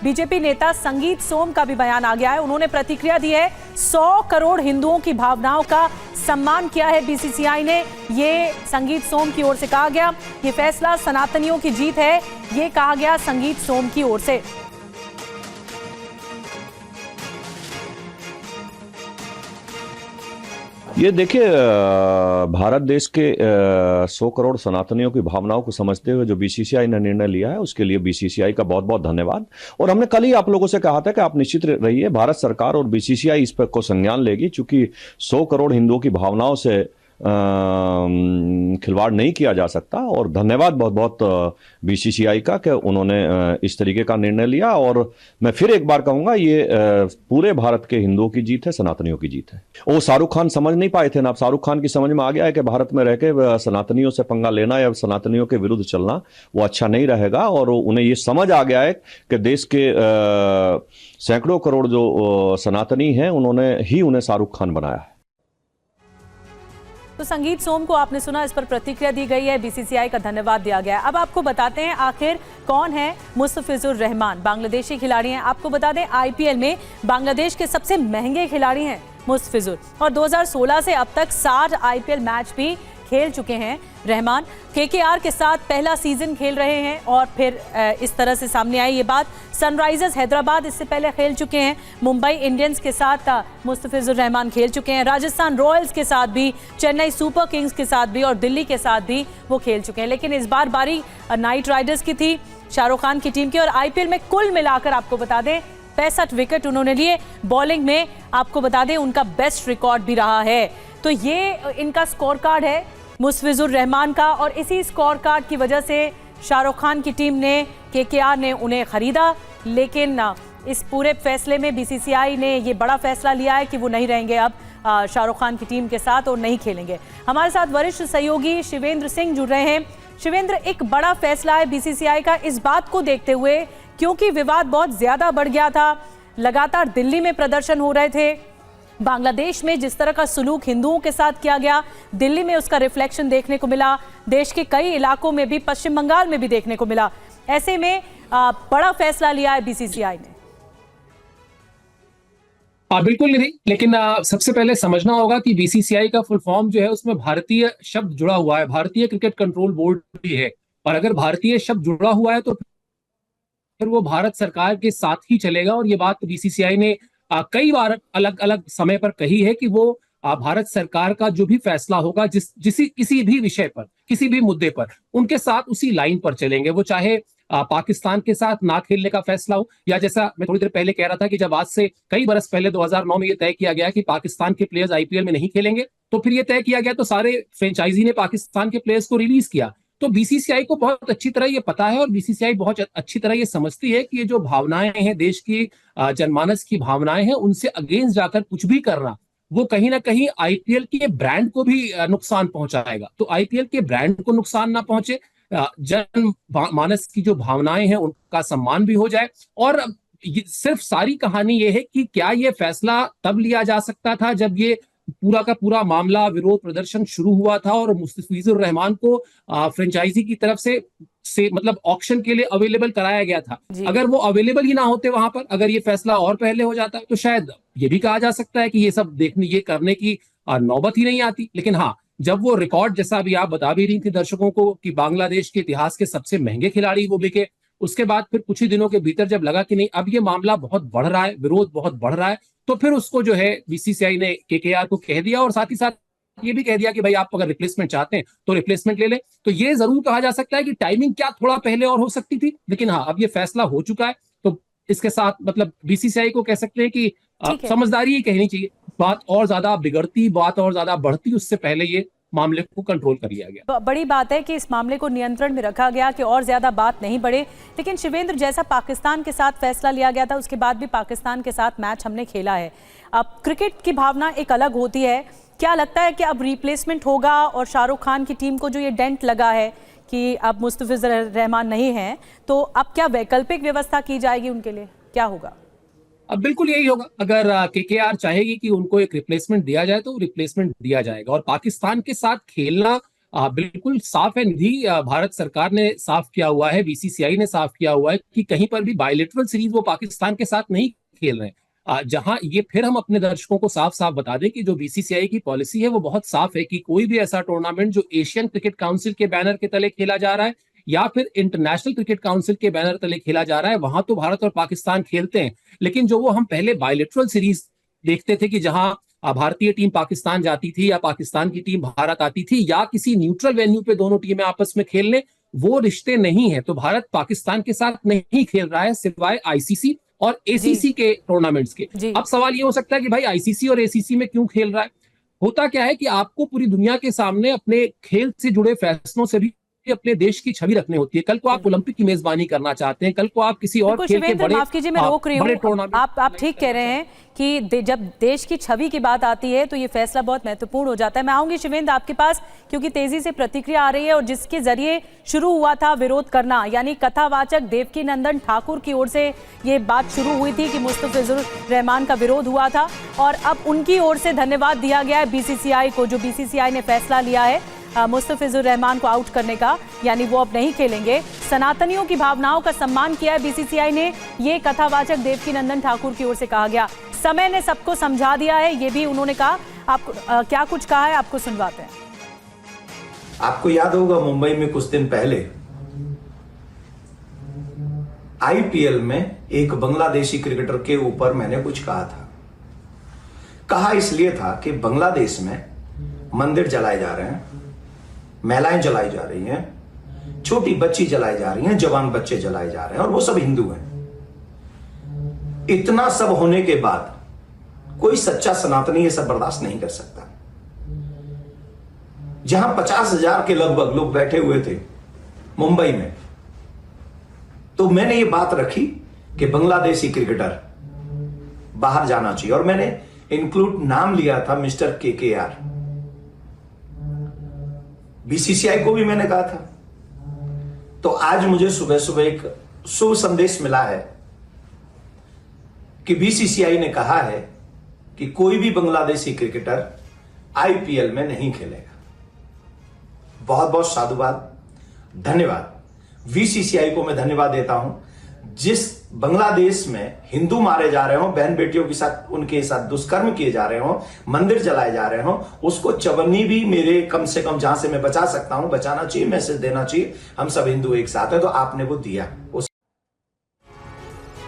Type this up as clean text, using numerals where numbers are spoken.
BJP नेता संगीत सोम का भी बयान आ गया है। उन्होंने प्रतिक्रिया दी है। 100 करोड़ हिंदुओं की भावनाओं का सम्मान किया है बीसीसीआई ने, ये संगीत सोम की ओर से कहा गया। ये फैसला सनातनियों की जीत है, ये कहा गया संगीत सोम की ओर से। ये देखिए, भारत देश के 100 करोड़ सनातनियों की भावनाओं को समझते हुए जो बीसीसीआई ने निर्णय लिया है, उसके लिए बीसीसीआई का बहुत बहुत धन्यवाद। और हमने कल ही आप लोगों से कहा था कि आप निश्चित रहिए, भारत सरकार और बीसीसीआई इस पर को संज्ञान लेगी, क्योंकि 100 करोड़ हिंदुओं की भावनाओं से खिलवाड़ नहीं किया जा सकता। और धन्यवाद बहुत बहुत बीसीसीआई का कि उन्होंने इस तरीके का निर्णय लिया। और मैं फिर एक बार कहूंगा, ये पूरे भारत के हिंदुओं की जीत है, सनातनियों की जीत है। वो शाहरुख खान समझ नहीं पाए थे ना, अब शाहरुख खान की समझ में आ गया है कि भारत में रह के सनातनियों से पंगा लेना या सनातनियों के विरुद्ध चलना वो अच्छा नहीं रहेगा। और उन्हें ये समझ आ गया है कि देश के सैकड़ों करोड़ जो सनातनी हैं, उन्हें शाहरुख खान बनाया है। तो संगीत सोम को आपने सुना, इस पर प्रतिक्रिया दी गई है, बीसीसीआई का धन्यवाद दिया गया है। अब आपको बताते हैं आखिर कौन है मुस्तफिजुर रहमान। बांग्लादेशी खिलाड़ी हैं। आपको बता दें आईपीएल में बांग्लादेश के सबसे महंगे खिलाड़ी हैं मुस्तफिजुर, और 2016 से अब तक 60 आईपीएल मैच भी खेल चुके हैं रहमान। केकेआर के साथ पहला सीजन खेल रहे हैं और फिर इस तरह से सामने आई ये बात। सनराइजर्स हैदराबाद इससे पहले खेल चुके हैं, मुंबई इंडियंस के साथ मुस्तफिजुर रहमान खेल चुके हैं, राजस्थान रॉयल्स के साथ भी, चेन्नई सुपर किंग्स के साथ भी और दिल्ली के साथ भी वो खेल चुके हैं। लेकिन इस बार बारी नाइट राइडर्स की थी, शाहरुख खान की टीम की। और आईपीएल में कुल मिलाकर आपको बता दें 65 विकेट उन्होंने लिए। बॉलिंग में आपको बता दें उनका बेस्ट रिकॉर्ड भी रहा है। तो ये इनका स्कोर कार्ड है मुस्तफिजुर रहमान का, और इसी स्कोर कार्ड की वजह से शाहरुख खान की टीम ने, केकेआर ने उन्हें खरीदा। लेकिन इस पूरे फैसले में बीसीसीआई ने ये बड़ा फैसला लिया है कि वो नहीं रहेंगे अब शाहरुख खान की टीम के साथ और नहीं खेलेंगे। हमारे साथ वरिष्ठ सहयोगी शिवेंद्र सिंह जुड़ रहे हैं। शिवेंद्र, एक बड़ा फैसला है बीसीसीआई का इस बात को देखते हुए, क्योंकि विवाद बहुत ज्यादा बढ़ गया था, लगातार दिल्ली में प्रदर्शन हो रहे थे, बांग्लादेश में जिस तरह का सुलूक हिंदुओं के साथ किया गया, दिल्ली में उसका रिफ्लेक्शन देखने को मिला, देश के कई इलाकों में भी, पश्चिम बंगाल में भी देखने को मिला। ऐसे में बड़ा फैसला लिया है बीसीसीआई ने। बिल्कुल नहीं, लेकिन सबसे पहले समझना होगा कि बीसीसीआई का फुल फॉर्म जो है उसमें भारतीय शब्द जुड़ा हुआ है, भारतीय क्रिकेट कंट्रोल बोर्ड भी है। और अगर भारतीय शब्द जुड़ा हुआ है तो फिर वो भारत सरकार के साथ ही चलेगा। और ये बात बीसीसीआई ने कई बार अलग अलग समय पर कही है कि वो भारत सरकार का जो भी फैसला होगा किसी भी विषय पर, किसी भी मुद्दे पर, उनके साथ उसी लाइन पर चलेंगे। वो चाहे पाकिस्तान के साथ ना खेलने का फैसला हो, या जैसा मैं थोड़ी देर पहले कह रहा था कि जब आज से कई बरस पहले 2009 में ये तय किया गया कि पाकिस्तान के प्लेयर्स आईपीएल में नहीं खेलेंगे, तो फिर ये तय किया गया तो सारे फ्रेंचाइजी ने पाकिस्तान के प्लेयर्स को रिलीज किया। तो बीसीसीआई को बहुत अच्छी तरह ये पता है और बीसीसीआई बहुत अच्छी तरह ये समझती है कि ये जो भावनाएं हैं, देश की जनमानस की भावनाएं हैं, उनसे अगेंस्ट जाकर कुछ भी करना वो कहीं ना कहीं आईपीएल के ब्रांड को भी नुकसान पहुंचाएगा। तो आईपीएल के ब्रांड को नुकसान ना पहुंचे, जन मानस की जो भावनाएं हैं उनका सम्मान भी हो जाए। और सिर्फ सारी कहानी ये है कि क्या ये फैसला तब लिया जा सकता था जब ये पूरा का पूरा मामला, विरोध प्रदर्शन शुरू हुआ था और मुस्तफिजुर रहमान को फ्रेंचाइजी की तरफ से मतलब ऑक्शन के लिए अवेलेबल कराया गया था। अगर वो अवेलेबल ही ना होते वहां पर, अगर ये फैसला और पहले हो जाता तो शायद ये भी कहा जा सकता है कि ये सब ये करने की नौबत ही नहीं आती। लेकिन हाँ, जब वो रिकॉर्ड, जैसा अभी आप बता भी रही थी दर्शकों को कि बांग्लादेश के इतिहास के सबसे महंगे खिलाड़ी वो बिके, उसके बाद फिर कुछ ही दिनों के भीतर जब लगा कि नहीं अब ये मामला बहुत बढ़ रहा है, विरोध बहुत बढ़ रहा है, तो फिर उसको जो है बीसीसीआई ने केकेआर को कह दिया और साथ ही साथ ये भी कह दिया कि भाई आप अगर रिप्लेसमेंट चाहते हैं तो रिप्लेसमेंट ले लें। तो ये जरूर कहा जा सकता है कि टाइमिंग क्या थोड़ा पहले और हो सकती थी, लेकिन हाँ अब ये फैसला हो चुका है। तो इसके साथ मतलब बीसीसीआई को कह सकते हैं कि समझदारी ही कहनी चाहिए। बात और ज्यादा बिगड़ती, बात और ज्यादा बढ़ती, उससे पहले ये मामले को कंट्रोल कर लिया गया। बड़ी बात है कि इस मामले को नियंत्रण में रखा गया कि और ज्यादा बात नहीं बढ़े। लेकिन शिवेंद्र, जैसा पाकिस्तान के साथ फैसला लिया गया था, उसके बाद भी पाकिस्तान के साथ मैच हमने खेला है। अब क्रिकेट की भावना एक अलग होती है। क्या लगता है कि अब रिप्लेसमेंट होगा और शाहरुख खान की टीम को जो ये डेंट लगा है कि अब मुस्तफिजुर रहमान नहीं है, तो अब क्या वैकल्पिक व्यवस्था की जाएगी उनके लिए, क्या होगा? अब बिल्कुल यही होगा। अगर केकेआर चाहेगी कि उनको एक रिप्लेसमेंट दिया जाए तो रिप्लेसमेंट दिया जाएगा। और पाकिस्तान के साथ खेलना बिल्कुल साफ है निधि। भारत सरकार ने साफ किया हुआ है, बीसीसीआई ने साफ किया हुआ है कि कहीं पर भी बायलेटरल सीरीज वो पाकिस्तान के साथ नहीं खेल रहे हैं। जहां ये फिर हम अपने दर्शकों को साफ साफ बता दें कि जो बीसीसीआई की पॉलिसी है वो बहुत साफ है कि कोई भी ऐसा टूर्नामेंट जो एशियन क्रिकेट काउंसिल के बैनर के तले खेला जा रहा है या फिर इंटरनेशनल क्रिकेट काउंसिल के बैनर तले खेला जा रहा है, वहां तो भारत और पाकिस्तान खेलते हैं। लेकिन जो वो हम पहले बायलेटरल सीरीज देखते थे कि जहां भारतीय टीम पाकिस्तान जाती थी या पाकिस्तान की टीम भारत आती थी या किसी न्यूट्रल वेन्यू पे दोनों टीमें आपस में खेलने, वो रिश्ते नहीं है। तो भारत पाकिस्तान के साथ नहीं खेल रहा है सिवाय आईसीसी और एसीसी के टूर्नामेंट्स के। अब सवाल ये हो सकता है कि भाई आईसीसी और एसीसी में क्यों खेल रहा है? होता क्या है कि आपको पूरी दुनिया के सामने अपने खेल से जुड़े फैसलों से भी अपने देश की छवि रखनी होती है। कल को आप ओलंपिक की मेजबानी करना चाहते हैं, कल को आप किसी और खेल के बड़े, माफ कीजिए मैं रोक रही हूँ, आप ठीक कह रहे हैं कि जब देश की छवि की बात आती है तो ये फैसला बहुत महत्वपूर्ण हो जाता है। मैं आऊंगी शिवेंद्र आपके पास, क्योंकि तेजी से प्रतिक्रिया आ रही है और जिसके जरिए शुरू हुआ था विरोध करना, यानी कथावाचक देवकीनंदन ठाकुर की ओर से ये बात शुरू हुई थी कि मुस्तफिजुर रहमान का विरोध हुआ था और अब उनकी ओर से धन्यवाद दिया गया है बीसीसीआई को, जो बीसीसीआई ने फैसला लिया है मुस्तफिजुर रहमान को आउट करने का, यानी वो अब नहीं खेलेंगे। सनातनियों की भावनाओं का सम्मान किया है बीसीसीआई ने, ये कथावाचक देवकीनंदन ठाकुर की ओर से कहा गया। समय ने सबको समझा दिया है, ये भी उन्होंने कहा। आपको क्या कुछ कहा है, आपको सुनवाते हैं। आपको याद होगा मुंबई में कुछ दिन पहले आईपीएल में एक बांग्लादेशी क्रिकेटर के ऊपर मैंने कुछ कहा था। कहा इसलिए था कि बांग्लादेश में मंदिर जलाए जा रहे हैं, महिलाएं जलाई जा रही हैं, छोटी बच्ची जलाई जा रही हैं, जवान बच्चे जलाए जा रहे हैं और वो सब हिंदू हैं। इतना सब होने के बाद कोई सच्चा सनातनी ये सब बर्दाश्त नहीं कर सकता। जहां 50,000 के लगभग लोग बैठे हुए थे मुंबई में, तो मैंने ये बात रखी कि बांग्लादेशी क्रिकेटर बाहर जाना चाहिए और मैंने इंक्लूड नाम लिया था मिस्टर केकेआर। बीसीसीआई को भी मैंने कहा था। तो आज मुझे सुबह सुबह एक शुभ संदेश मिला है कि बीसीसीआई ने कहा है कि कोई भी बांग्लादेशी क्रिकेटर आईपीएल में नहीं खेलेगा। बहुत बहुत साधुवाद, धन्यवाद। बीसीसीआई को मैं धन्यवाद देता हूं। जिस बांग्लादेश में हिंदू मारे जा रहे हो, बहन बेटियों के साथ उनके साथ दुष्कर्म किए जा रहे हो, मंदिर जलाए जा रहे हो, उसको चवन्नी भी मेरे कम से कम जहां से मैं बचा सकता हूं बचाना चाहिए, मैसेज देना चाहिए। हम सब हिंदू एक साथ है, तो आपने वो दिया।